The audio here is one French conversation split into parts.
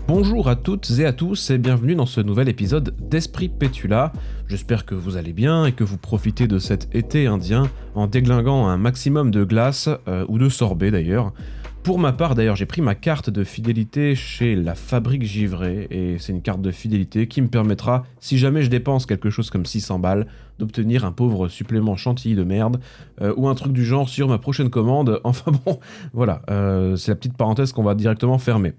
Bonjour à toutes et à tous et bienvenue dans ce nouvel épisode d'Esprit Pétula. J'espère que vous allez bien et que vous profitez de cet été indien en déglinguant un maximum de glace, ou de sorbet d'ailleurs. Pour ma part d'ailleurs, j'ai pris ma carte de fidélité chez la Fabrique Givrée et c'est une carte de fidélité qui me permettra, si jamais je dépense quelque chose comme 600 balles, d'obtenir un pauvre supplément chantilly de merde ou un truc du genre sur ma prochaine commande. Enfin bon, voilà, c'est la petite parenthèse qu'on va directement fermer.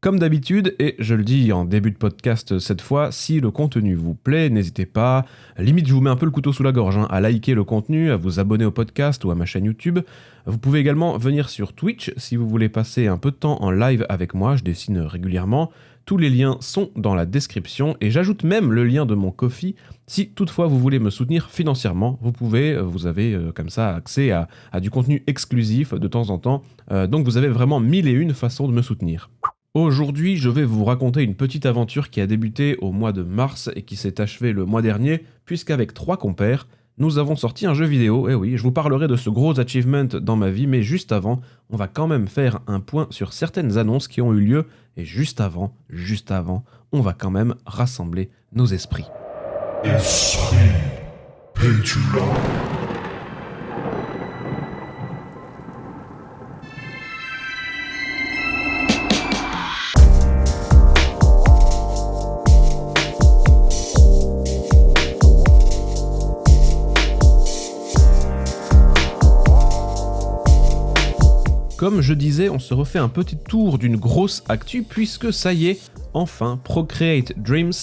Comme d'habitude, et je le dis en début de podcast cette fois, si le contenu vous plaît, n'hésitez pas, limite je vous mets un peu le couteau sous la gorge, à liker le contenu, à vous abonner au podcast ou à ma chaîne YouTube. Vous pouvez également venir sur Twitch si vous voulez passer un peu de temps en live avec moi, je dessine régulièrement. Tous les liens sont dans la description et j'ajoute même le lien de mon Ko-fi. Si toutefois vous voulez me soutenir financièrement, vous avez comme ça accès à du contenu exclusif de temps en temps. Donc vous avez vraiment 1001 façons de me soutenir. Aujourd'hui, je vais vous raconter une petite aventure qui a débuté au mois de mars et qui s'est achevée le mois dernier, puisqu'avec 3 compères, nous avons sorti un jeu vidéo. Et oui, je vous parlerai de ce gros achievement dans ma vie, mais juste avant, on va quand même faire un point sur certaines annonces qui ont eu lieu, et juste avant, on va quand même rassembler nos esprits. Esprit Pétula. Comme je disais, on se refait un petit tour d'une grosse actu puisque ça y est, enfin, Procreate Dreams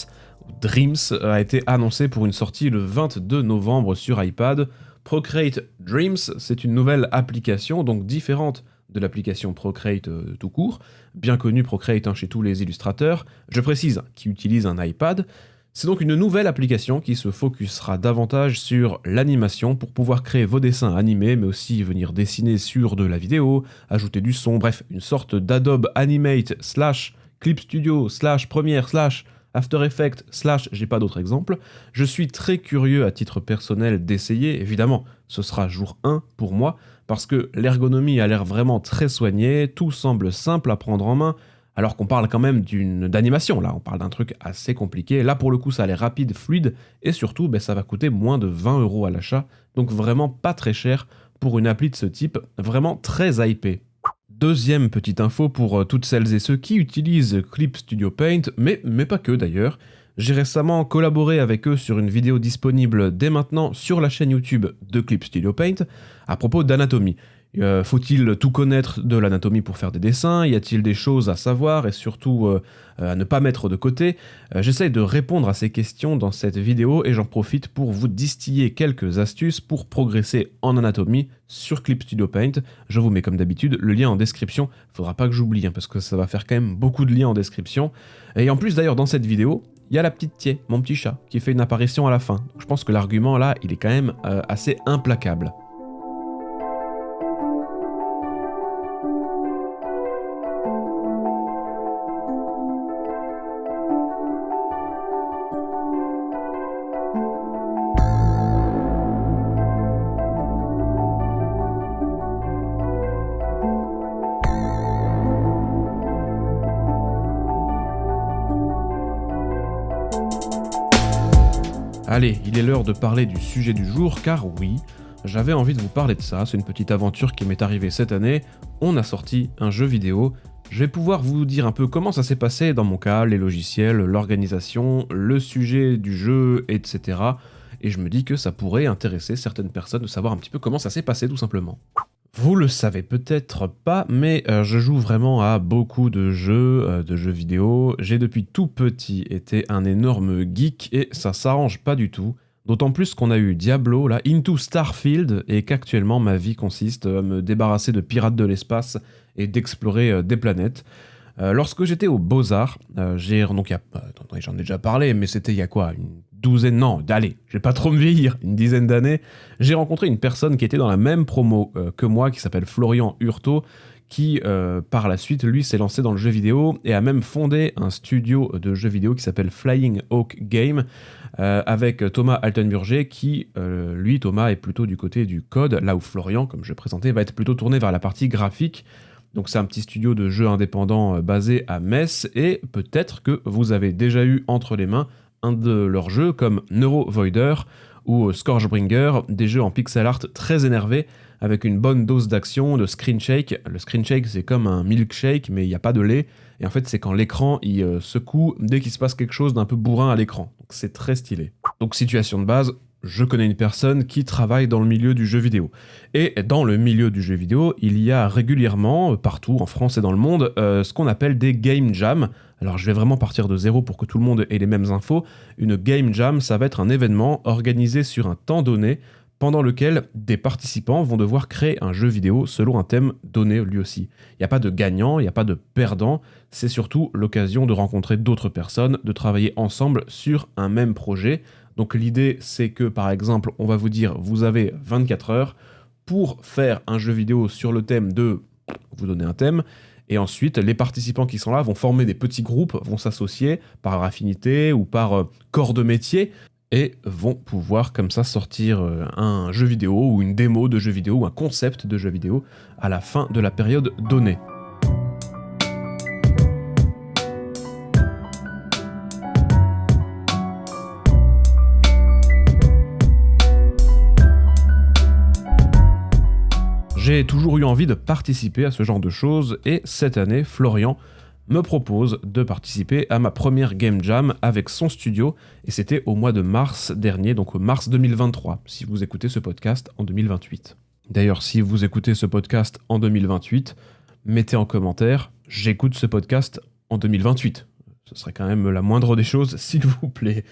a été annoncé pour une sortie le 22 novembre sur iPad. Procreate Dreams, c'est une nouvelle application, donc différente de l'application Procreate tout court, bien connue Procreate chez tous les illustrateurs, je précise, qui utilise un iPad. C'est donc une nouvelle application qui se focusera davantage sur l'animation pour pouvoir créer vos dessins animés, mais aussi venir dessiner sur de la vidéo, ajouter du son, bref, une sorte d'Adobe Animate / Clip Studio / Premiere / After Effects / j'ai pas d'autres exemples. Je suis très curieux à titre personnel d'essayer, évidemment, ce sera jour 1 pour moi, parce que l'ergonomie a l'air vraiment très soignée, tout semble simple à prendre en main, alors qu'on parle quand même d'animation, là, on parle d'un truc assez compliqué. Là, pour le coup, ça a l'air rapide, fluide, et surtout, ça va coûter moins de 20 € à l'achat, donc vraiment pas très cher pour une appli de ce type, vraiment très hypée. Deuxième petite info pour toutes celles et ceux qui utilisent Clip Studio Paint, mais pas que d'ailleurs. J'ai récemment collaboré avec eux sur une vidéo disponible dès maintenant sur la chaîne YouTube de Clip Studio Paint à propos d'anatomie. Faut-il tout connaître de l'anatomie pour faire des dessins ? Y a-t-il des choses à savoir et surtout à ne pas mettre de côté ? J'essaye de répondre à ces questions dans cette vidéo et j'en profite pour vous distiller quelques astuces pour progresser en anatomie sur Clip Studio Paint. Je vous mets comme d'habitude le lien en description. Faudra pas que j'oublie parce que ça va faire quand même beaucoup de liens en description. Et en plus d'ailleurs dans cette vidéo, il y a la petite Thier, mon petit chat, qui fait une apparition à la fin. Je pense que l'argument là, il est quand même assez implacable. Allez, il est l'heure de parler du sujet du jour, car oui, j'avais envie de vous parler de ça, c'est une petite aventure qui m'est arrivée cette année, on a sorti un jeu vidéo, je vais pouvoir vous dire un peu comment ça s'est passé dans mon cas, les logiciels, l'organisation, le sujet du jeu, etc. Et je me dis que ça pourrait intéresser certaines personnes de savoir un petit peu comment ça s'est passé tout simplement. Vous le savez peut-être pas, mais je joue vraiment à beaucoup de jeux vidéo. J'ai depuis tout petit été un énorme geek et ça s'arrange pas du tout. D'autant plus qu'on a eu Diablo, là, Into Starfield, et qu'actuellement ma vie consiste à me débarrasser de pirates de l'espace et d'explorer des planètes. Lorsque j'étais aux Beaux-Arts, j'en ai déjà parlé, mais c'était il y a quoi, je vais pas trop me vieillir, une dizaine d'années, j'ai rencontré une personne qui était dans la même promo que moi, qui s'appelle Florian Hurtaud, qui par la suite, lui, s'est lancé dans le jeu vidéo et a même fondé un studio de jeux vidéo qui s'appelle Flying Hawk Game, avec Thomas Altenburger, qui, lui, Thomas, est plutôt du côté du code, là où Florian, comme je présentais, va être plutôt tourné vers la partie graphique. Donc c'est un petit studio de jeux indépendants basé à Metz, et peut-être que vous avez déjà eu entre les mains un de leurs jeux comme Neurovoider ou Scourgebringer, des jeux en pixel art très énervés, avec une bonne dose d'action, de screen shake. Le screen shake, c'est comme un milkshake, mais il n'y a pas de lait. Et en fait, c'est quand l'écran il secoue dès qu'il se passe quelque chose d'un peu bourrin à l'écran. Donc c'est très stylé. Donc situation de base, je connais une personne qui travaille dans le milieu du jeu vidéo. Et dans le milieu du jeu vidéo, il y a régulièrement, partout en France et dans le monde, ce qu'on appelle des game jams. Alors je vais vraiment partir de zéro pour que tout le monde ait les mêmes infos. Une game jam, ça va être un événement organisé sur un temps donné, pendant lequel des participants vont devoir créer un jeu vidéo selon un thème donné lui aussi. Il n'y a pas de gagnant, il n'y a pas de perdant, c'est surtout l'occasion de rencontrer d'autres personnes, de travailler ensemble sur un même projet. Donc l'idée, c'est que par exemple, on va vous dire, vous avez 24 heures pour faire un jeu vidéo sur le thème de... Vous donnez un thème, et ensuite, les participants qui sont là vont former des petits groupes, vont s'associer par affinité ou par corps de métier, et vont pouvoir comme ça sortir un jeu vidéo ou une démo de jeu vidéo ou un concept de jeu vidéo à la fin de la période donnée. J'ai toujours eu envie de participer à ce genre de choses, et cette année, Florian me propose de participer à ma première Game Jam avec son studio, et c'était au mois de mars dernier, donc mars 2023, si vous écoutez ce podcast en 2028. D'ailleurs, si vous écoutez ce podcast en 2028, mettez en commentaire « J'écoute ce podcast en 2028 ». Ce serait quand même la moindre des choses, s'il vous plaît.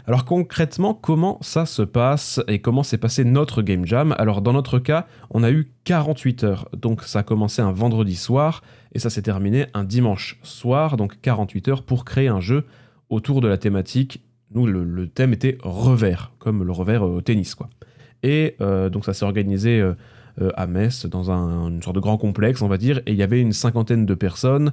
Alors concrètement, comment ça se passe et comment s'est passé notre Game Jam ? Alors dans notre cas, on a eu 48 heures, donc ça a commencé un vendredi soir et ça s'est terminé un dimanche soir, donc 48 heures pour créer un jeu autour de la thématique. Nous, le thème était revers, comme le revers au tennis, quoi. Et donc ça s'est organisé à Metz, dans une sorte de grand complexe, on va dire, et il y avait une 50aine de personnes,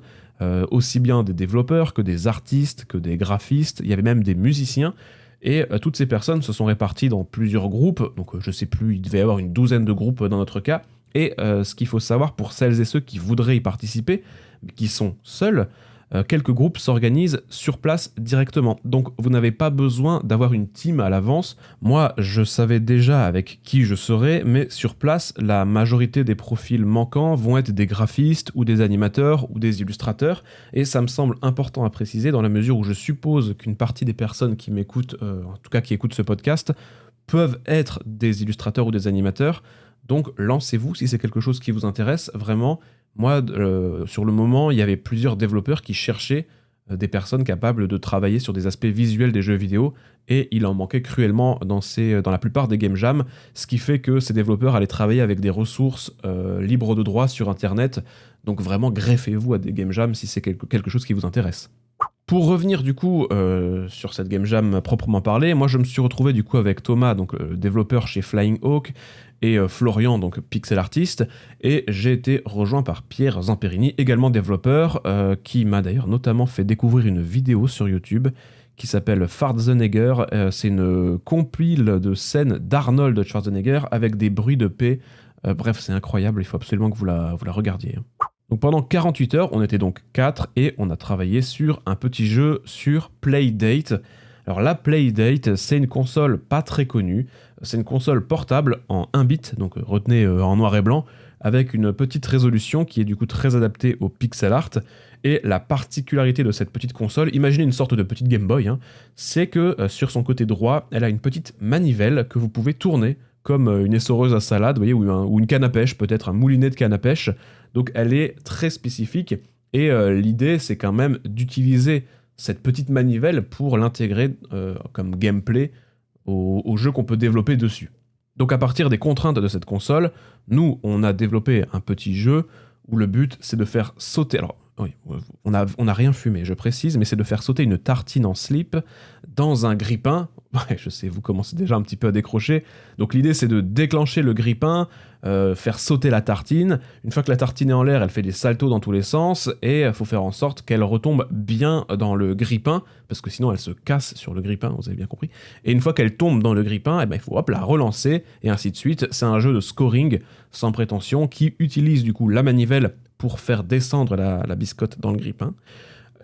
aussi bien des développeurs que des artistes, que des graphistes, il y avait même des musiciens. Et toutes ces personnes se sont réparties dans plusieurs groupes, donc je sais plus, il devait y avoir une douzaine de groupes dans notre cas, et ce qu'il faut savoir pour celles et ceux qui voudraient y participer, mais qui sont seuls, quelques groupes s'organisent sur place directement, donc vous n'avez pas besoin d'avoir une team à l'avance. Moi, je savais déjà avec qui je serais, mais sur place, la majorité des profils manquants vont être des graphistes ou des animateurs ou des illustrateurs, et ça me semble important à préciser dans la mesure où je suppose qu'une partie des personnes qui m'écoutent, en tout cas qui écoutent ce podcast, peuvent être des illustrateurs ou des animateurs. Donc lancez-vous si c'est quelque chose qui vous intéresse, vraiment. Moi, sur le moment, il y avait plusieurs développeurs qui cherchaient des personnes capables de travailler sur des aspects visuels des jeux vidéo, et il en manquait cruellement dans la plupart des game jams, ce qui fait que ces développeurs allaient travailler avec des ressources libres de droit sur Internet. Donc vraiment, greffez-vous à des game jams si c'est quelque chose qui vous intéresse. Pour revenir du coup sur cette game jam proprement parlée, moi je me suis retrouvé du coup avec Thomas, donc développeur chez Flying Hawk, et Florian, donc pixel artiste, et j'ai été rejoint par Pierre Zamperini, également développeur, qui m'a d'ailleurs notamment fait découvrir une vidéo sur YouTube qui s'appelle Schwarzenegger. C'est une compile de scènes d'Arnold Schwarzenegger avec des bruits de paix. Bref, c'est incroyable, il faut absolument que vous la regardiez. Donc pendant 48 heures, on était donc 4 et on a travaillé sur un petit jeu sur Playdate. Alors la Playdate, c'est une console pas très connue, c'est une console portable en 1 bit, donc retenez en noir et blanc, avec une petite résolution qui est du coup très adaptée au pixel art. Et la particularité de cette petite console, imaginez une sorte de petite Game Boy, c'est que sur son côté droit, elle a une petite manivelle que vous pouvez tourner comme une essoreuse à salade, vous voyez, ou une canne à pêche, peut-être un moulinet de canne à pêche. Donc elle est très spécifique, et l'idée c'est quand même d'utiliser cette petite manivelle pour l'intégrer comme gameplay au jeu qu'on peut développer dessus. Donc à partir des contraintes de cette console, nous on a développé un petit jeu où le but c'est de faire sauter... Alors oui, on a rien fumé, je précise, mais c'est de faire sauter une tartine en slip dans un grille-pain. Ouais, je sais, vous commencez déjà un petit peu à décrocher. Donc l'idée, c'est de déclencher le grille-pain, faire sauter la tartine. Une fois que la tartine est en l'air, elle fait des saltos dans tous les sens, et il faut faire en sorte qu'elle retombe bien dans le grille-pain, parce que sinon elle se casse sur le grille-pain, vous avez bien compris. Et une fois qu'elle tombe dans le grille-pain, il faut la relancer, et ainsi de suite. C'est un jeu de scoring sans prétention qui utilise du coup la manivelle pour faire descendre la biscotte dans le grille-pain.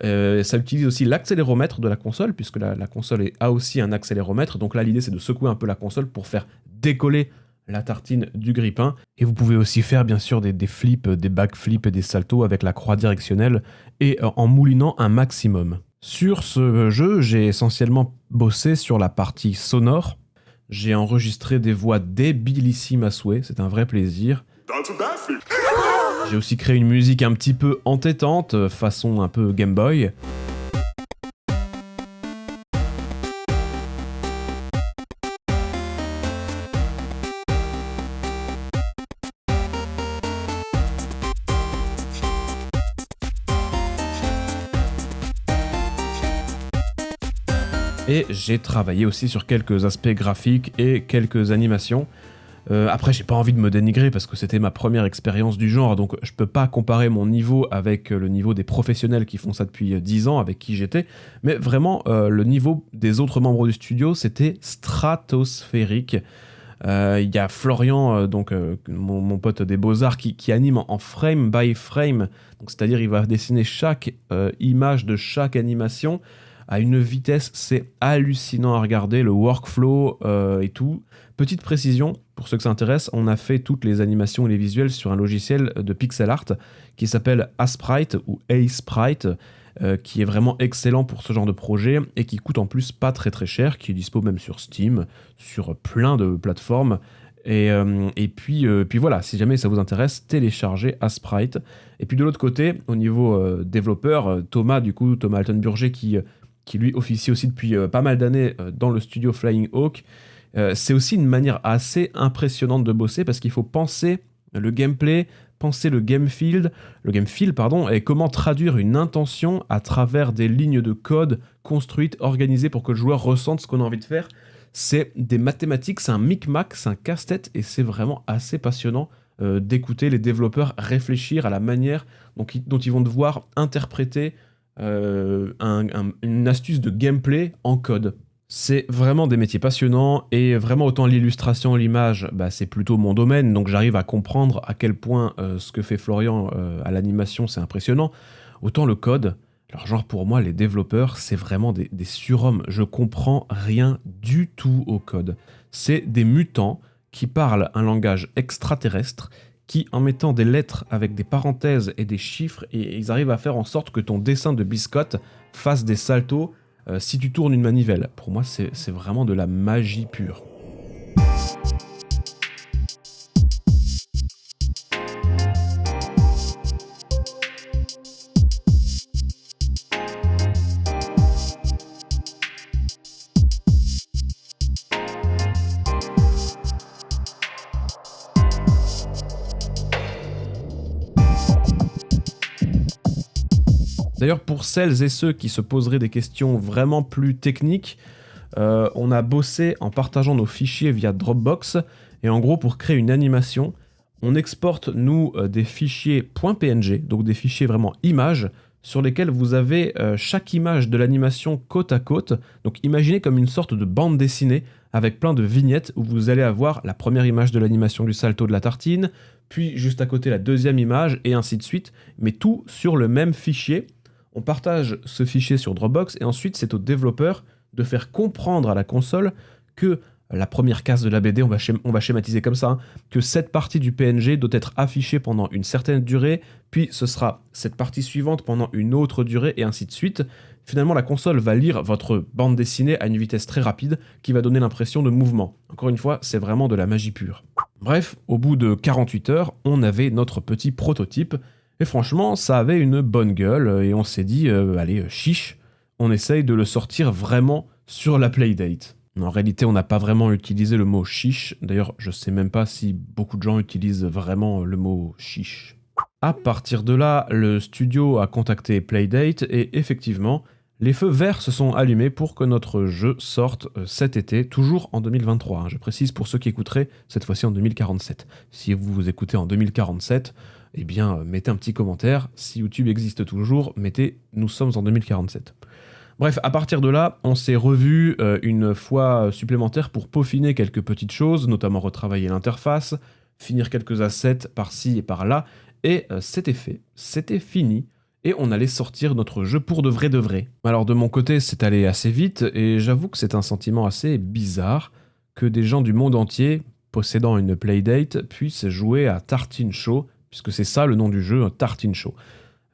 Ça utilise aussi l'accéléromètre de la console, puisque la console a aussi un accéléromètre. Donc là, l'idée, c'est de secouer un peu la console pour faire décoller la tartine du grille-pain. Et vous pouvez aussi faire, bien sûr, des flips, des backflips et des saltos avec la croix directionnelle et en moulinant un maximum. Sur ce jeu, j'ai essentiellement bossé sur la partie sonore. J'ai enregistré des voix débilissimes à souhait, c'est un vrai plaisir. J'ai aussi créé une musique un petit peu entêtante, façon un peu Game Boy. Et j'ai travaillé aussi sur quelques aspects graphiques et quelques animations. Après, j'ai pas envie de me dénigrer parce que c'était ma première expérience du genre, donc je peux pas comparer mon niveau avec le niveau des professionnels qui font ça depuis 10 ans, avec qui j'étais, mais vraiment, le niveau des autres membres du studio, c'était stratosphérique. Il y a Florian, mon pote des Beaux-Arts, qui anime en frame by frame, donc c'est-à-dire il va dessiner chaque image de chaque animation à une vitesse, c'est hallucinant à regarder, le workflow et tout. Petite précision, pour ceux que ça intéresse, on a fait toutes les animations et les visuels sur un logiciel de pixel art qui s'appelle Asprite ou Asprite, qui est vraiment excellent pour ce genre de projet et qui coûte en plus pas très très cher, qui est dispo même sur Steam, sur plein de plateformes. Et puis voilà, si jamais ça vous intéresse, téléchargez Asprite. Et puis de l'autre côté, au niveau développeur, Thomas Altenburger, qui lui officie aussi depuis pas mal d'années dans le studio Flying Hawk. C'est aussi une manière assez impressionnante de bosser parce qu'il faut penser le gameplay, penser le game feel, et comment traduire une intention à travers des lignes de code construites, organisées pour que le joueur ressente ce qu'on a envie de faire. C'est des mathématiques, c'est un micmac, c'est un casse-tête et c'est vraiment assez passionnant d'écouter les développeurs réfléchir à la manière dont ils vont devoir interpréter une astuce de gameplay en code. C'est vraiment des métiers passionnants et vraiment autant l'illustration, l'image, c'est plutôt mon domaine, donc j'arrive à comprendre à quel point ce que fait Florian à l'animation c'est impressionnant, autant le code. Alors genre pour moi les développeurs c'est vraiment des surhommes, je comprends rien du tout au code. C'est des mutants qui parlent un langage extraterrestre qui, en mettant des lettres avec des parenthèses et des chiffres, et ils arrivent à faire en sorte que ton dessin de biscotte fasse des saltos si tu tournes une manivelle. Pour moi, c'est vraiment de la magie pure. D'ailleurs, pour celles et ceux qui se poseraient des questions vraiment plus techniques, on a bossé en partageant nos fichiers via Dropbox. Et en gros, pour créer une animation, on exporte, nous, des fichiers .png, donc des fichiers vraiment images, sur lesquels vous avez chaque image de l'animation côte à côte. Donc imaginez comme une sorte de bande dessinée avec plein de vignettes où vous allez avoir la première image de l'animation du salto de la tartine, puis juste à côté la deuxième image, et ainsi de suite, mais tout sur le même fichier. On partage ce fichier sur Dropbox et ensuite c'est au développeur de faire comprendre à la console que la première case de la BD, on va schématiser comme ça, que cette partie du PNG doit être affichée pendant une certaine durée, puis ce sera cette partie suivante pendant une autre durée et ainsi de suite. Finalement, la console va lire votre bande dessinée à une vitesse très rapide qui va donner l'impression de mouvement. Encore une fois, c'est vraiment de la magie pure. Bref, au bout de 48 heures, on avait notre petit prototype. Et franchement, ça avait une bonne gueule et on s'est dit, allez, chiche, on essaye de le sortir vraiment sur la Playdate. En réalité, on n'a pas vraiment utilisé le mot chiche. D'ailleurs, je sais même pas si beaucoup de gens utilisent vraiment le mot chiche. À partir de là, le studio a contacté Playdate et effectivement, les feux verts se sont allumés pour que notre jeu sorte cet été, toujours en 2023. Je précise pour ceux qui écouteraient, cette fois-ci en 2047. Si vous écoutez en 2047... eh bien, mettez un petit commentaire. Si YouTube existe toujours, mettez « Nous sommes en 2047 ». Bref, à partir de là, on s'est revus une fois supplémentaire pour peaufiner quelques petites choses, notamment retravailler l'interface, finir quelques assets par-ci et par-là, et c'était fait, c'était fini, et on allait sortir notre jeu pour de vrai. Alors de mon côté, c'est allé assez vite, et j'avoue que c'est un sentiment assez bizarre que des gens du monde entier, possédant une Playdate, puissent jouer à Tartine Show, puisque c'est ça le nom du jeu, Tartine Show.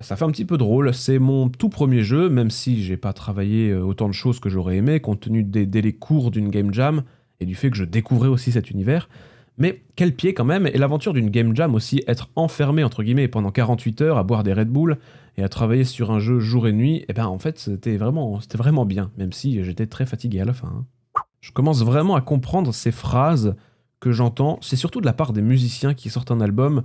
Ça fait un petit peu drôle, c'est mon tout premier jeu, même si j'ai pas travaillé autant de choses que j'aurais aimé, compte tenu des délais courts d'une game jam, et du fait que je découvrais aussi cet univers. Mais quel pied quand même, et l'aventure d'une game jam aussi, être enfermé entre guillemets pendant 48 heures à boire des Red Bull et à travailler sur un jeu jour et nuit, et ben en fait c'était vraiment bien, même si j'étais très fatigué à la fin. Je commence vraiment à comprendre ces phrases que j'entends, c'est surtout de la part des musiciens qui sortent un album.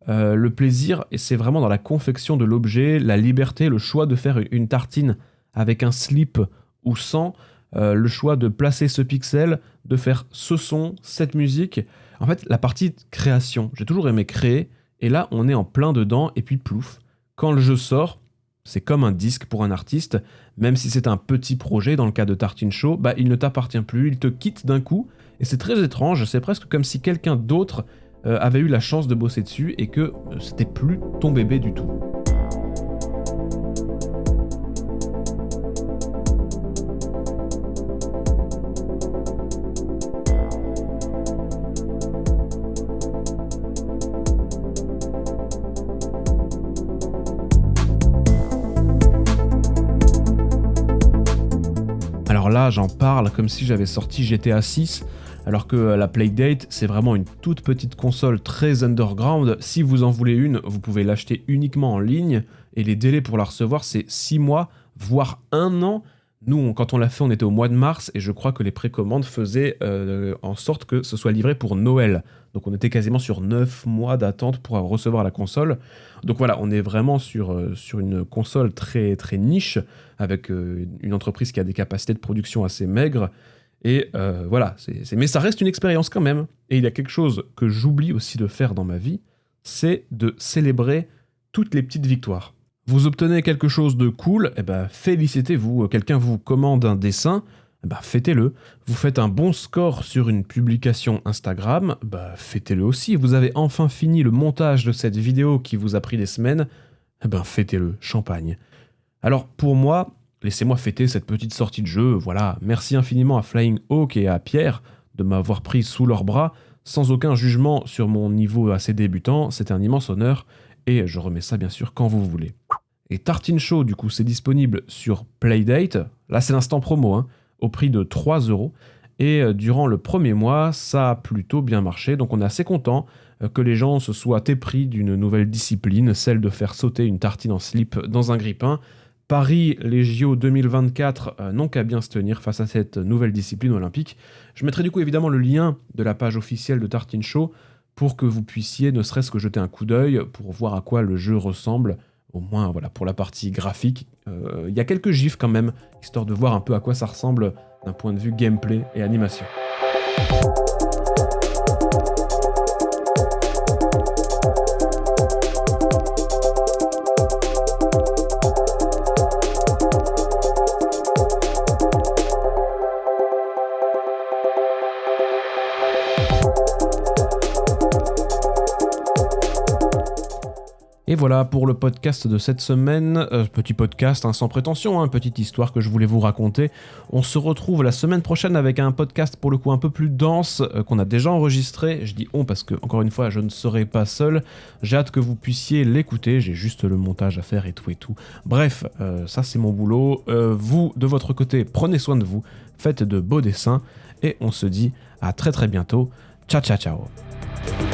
Le plaisir, et c'est vraiment dans la confection de l'objet, la liberté, le choix de faire une tartine avec un slip ou sans, le choix de placer ce pixel, de faire ce son, cette musique. En fait, la partie création, j'ai toujours aimé créer, et là on est en plein dedans, et puis plouf, quand le jeu sort, c'est comme un disque pour un artiste, même si c'est un petit projet, dans le cas de Tartine Show, bah il ne t'appartient plus, il te quitte d'un coup, et c'est très étrange, c'est presque comme si quelqu'un d'autre avait eu la chance de bosser dessus et que c'était plus ton bébé du tout. Alors là, j'en parle comme si j'avais sorti GTA 6, alors que la Playdate, c'est vraiment une toute petite console très underground. Si vous en voulez une, vous pouvez l'acheter uniquement en ligne, et les délais pour la recevoir, c'est 6 mois, voire 1 an. Nous, quand on l'a fait, on était au mois de mars, et je crois que les précommandes faisaient en sorte que ce soit livré pour Noël. Donc on était quasiment sur 9 mois d'attente pour recevoir la console. Donc voilà, on est vraiment sur une console très, très niche, avec une entreprise qui a des capacités de production assez maigres. Et voilà, mais ça reste une expérience quand même. Et il y a quelque chose que j'oublie aussi de faire dans ma vie, c'est de célébrer toutes les petites victoires. Vous obtenez quelque chose de cool, et ben félicitez-vous. Quelqu'un vous commande un dessin, fêtez-le. Vous faites un bon score sur une publication Instagram, fêtez-le aussi. Vous avez enfin fini le montage de cette vidéo qui vous a pris des semaines, fêtez-le, champagne. Alors pour moi, laissez-moi fêter cette petite sortie de jeu, voilà. Merci infiniment à Flying Hawk et à Pierre de m'avoir pris sous leurs bras, sans aucun jugement sur mon niveau assez débutant, c'était un immense honneur, et je remets ça bien sûr quand vous voulez. Et Tartine Show, du coup, c'est disponible sur Playdate, là c'est l'instant promo, au prix de 3€, et durant le premier mois, ça a plutôt bien marché, donc on est assez content que les gens se soient épris d'une nouvelle discipline, celle de faire sauter une tartine en slip dans un grille-pain. Paris, les JO 2024 n'ont qu'à bien se tenir face à cette nouvelle discipline olympique. Je mettrai du coup évidemment le lien de la page officielle de Tartine Show pour que vous puissiez ne serait-ce que jeter un coup d'œil pour voir à quoi le jeu ressemble, au moins voilà pour la partie graphique. Il y a quelques gifs quand même, histoire de voir un peu à quoi ça ressemble d'un point de vue gameplay et animation. Et voilà pour le podcast de cette semaine, petit podcast sans prétention, petite histoire que je voulais vous raconter. On se retrouve la semaine prochaine avec un podcast pour le coup un peu plus dense qu'on a déjà enregistré. Je dis on parce que encore une fois je ne serai pas seul. J'ai hâte que vous puissiez l'écouter, j'ai juste le montage à faire et tout. Bref, ça c'est mon boulot. Vous de votre côté prenez soin de vous, faites de beaux dessins et on se dit à très très bientôt. Ciao ciao ciao.